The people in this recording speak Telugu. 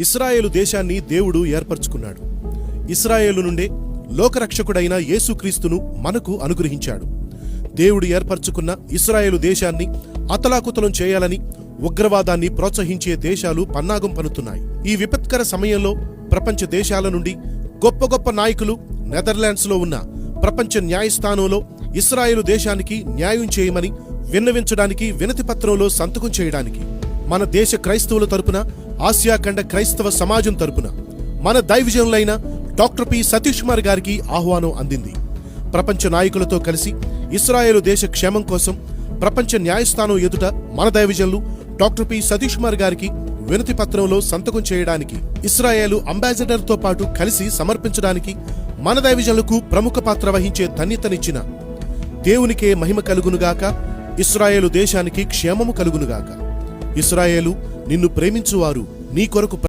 ఇశ్రాయేలు దేశాన్ని దేవుడు ఏర్పరచుకున్నాడు. ఇశ్రాయేలు నుండే లోకరక్షకుడైన యేసుక్రీస్తును మనకు అనుగ్రహించాడు. దేవుడు ఏర్పరచుకున్న ఇశ్రాయేలు దేశాన్ని అతలాకుతలం చేయాలని ఉగ్రవాదాన్ని ప్రోత్సహించే దేశాలు పన్నాగం పన్నుతున్నాయి. ఈ విపత్కర సమయంలో ప్రపంచ దేశాల నుండి గొప్ప గొప్ప నాయకులు నెదర్లాండ్స్లో ఉన్న ప్రపంచ న్యాయస్థానంలో ఇశ్రాయేలు దేశానికి న్యాయం చేయమని విన్నవించడానికి వినతి పత్రంలో సంతకం చేయడానికి మన దేశ క్రైస్తవుల తరపున, ఆసియా ఖండ క్రైస్తవ సమాజం తరపున మన దైవజనులైన డాక్టర్ పి. సతీష్ కుమార్ గారికి ఆహ్వానం అందింది. ప్రపంచ నాయకులతో కలిసి ఇశ్రాయేలు దేశ క్షేమం కోసం ప్రపంచ న్యాయస్థానం ఎదుట మన దైవజనులు డాక్టర్ పి. సతీష్ కుమార్ గారికి వినతి పత్రంలో సంతకం చేయడానికి ఇశ్రాయేలు అంబాసిడర్తో పాటు కలిసి సమర్పించడానికి మన దైవజనులకు ప్రముఖ పాత్ర వహించే ధన్యతనిచ్చిన దేవునికే మహిమ కలుగునుగాక. ఇశ్రాయేలు దేశానికి క్షేమము కలుగునుగాక. ఇశ్రాయేలు, నిన్ను ప్రేమించువారు నీ కొరకు